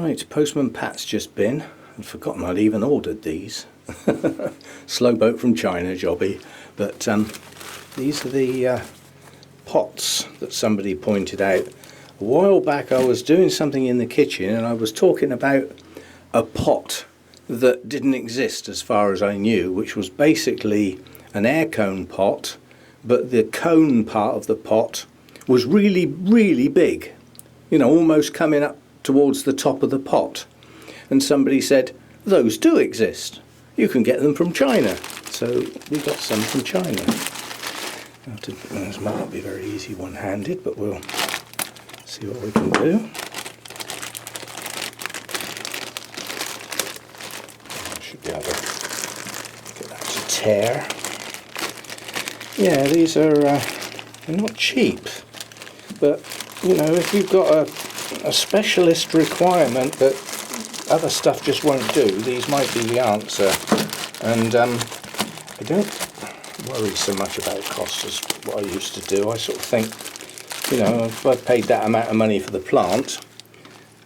Right, Postman Pat's just been. I'd forgotten I'd even ordered these. Slow boat from China jobby. But these are the pots that somebody pointed out. A while back I was doing something in the kitchen and I was talking about a pot that didn't exist as far as I knew, which was basically an air cone pot, but the cone part of the pot was really, really big. You know, almost coming up towards the top of the pot. And somebody said, those do exist. You can get them from China. So we got some from China. This might not be very easy one-handed, but we'll see what we can do. I should be able to get that to tear. Yeah, these are they're not cheap, but you know, if you've got a specialist requirement that other stuff just won't do, these might be the answer. And I don't worry so much about cost as what I used to do. I sort of think, you know, if I paid that amount of money for the plant,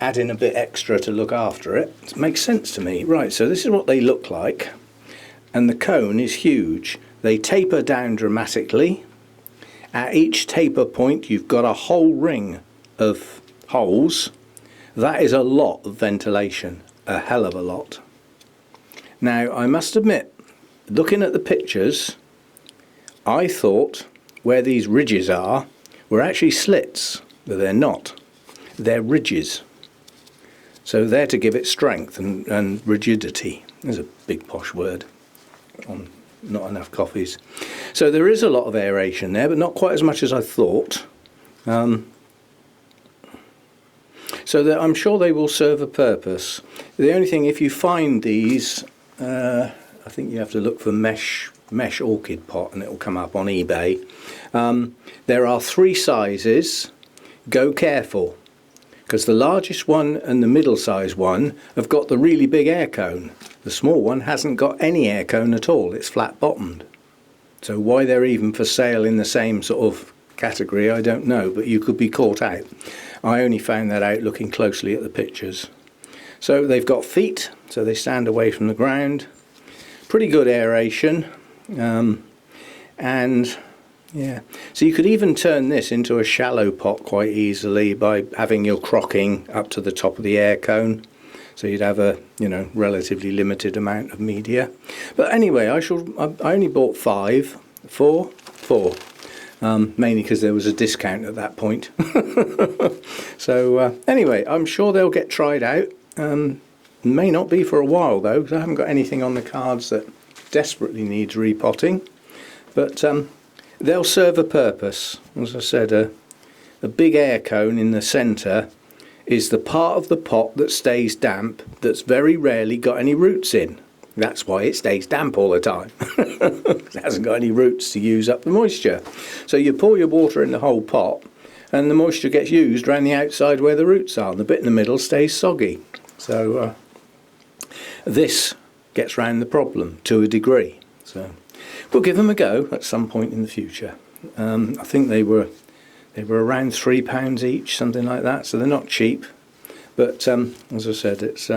add in a bit extra to look after it, it makes sense to me. Right, so this is what they look like, and the cone is huge. They taper down dramatically. At each taper point you've got a whole ring of holes. That is a lot of ventilation, a hell of a lot. Now I must admit, looking at the pictures, I thought where these ridges are were actually slits, but they're not. They're ridges. So they're to give it strength and rigidity. There's a big posh word on not enough coffees. So there is a lot of aeration there, but not quite as much as I thought. So that I'm sure they will serve a purpose. The only thing, if you find these, I think you have to look for mesh orchid pot and it will come up on eBay. There are 3 sizes. Go careful, because the largest one and the middle size one have got the really big air cone. The small one hasn't got any air cone at all, it's flat bottomed. So why they're even for sale in the same sort of category I don't know, but you could be caught out. I only found that out looking closely at the pictures. So they've got feet, so they stand away from the ground. Pretty good aeration. And yeah, so you could even turn this into a shallow pot quite easily by having your crocking up to the top of the air cone. So you'd have a, you know, relatively limited amount of media. But anyway, I only bought 4, mainly because there was a discount at that point. So anyway, I'm sure they'll get tried out. May not be for a while though, because I haven't got anything on the cards that desperately needs repotting. But they'll serve a purpose. As I said, a big air cone in the centre is the part of the pot that stays damp, that's very rarely got any roots in. That's why it stays damp all the time. It hasn't got any roots to use up the moisture. So you pour your water in the whole pot and the moisture gets used around the outside where the roots are, and the bit in the middle stays soggy. So this gets round the problem to a degree. So we'll give them a go at some point in the future. I think they were around £3 each, something like that, so they're not cheap. But as I said, it's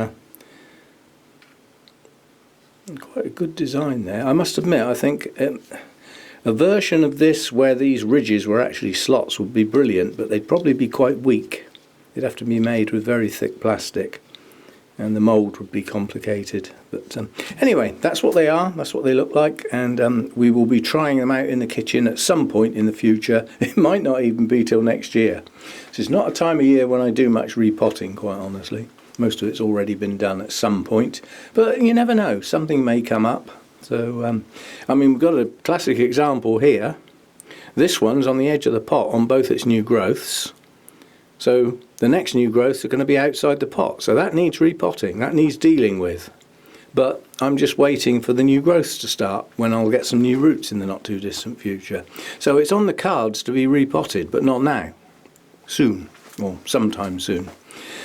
quite a good design there. I must admit, I think a version of this where these ridges were actually slots would be brilliant, but they'd probably be quite weak. They'd have to be made with very thick plastic, and the mould would be complicated. But anyway, that's what they are, that's what they look like, and we will be trying them out in the kitchen at some point in the future. It might not even be till next year. This is not a time of year when I do much repotting, quite honestly. Most of it's already been done at some point, but you never know, something may come up. So I mean, we've got a classic example here. This one's on the edge of the pot on both its new growths. So the next new growths are going to be outside the pot, so that needs repotting, that needs dealing with. But I'm just waiting for the new growths to start when I'll get some new roots in the not too distant future. So it's on the cards to be repotted, but not now. Soon, or sometime soon.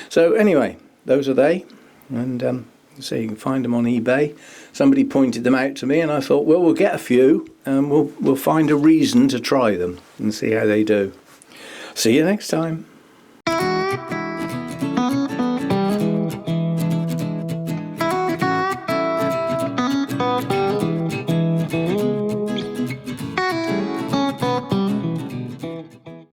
So anyway, those are they, and so you can find them on eBay. Somebody pointed them out to me and I thought, well, we'll get a few and we'll find a reason to try them and see how they do. See you next time.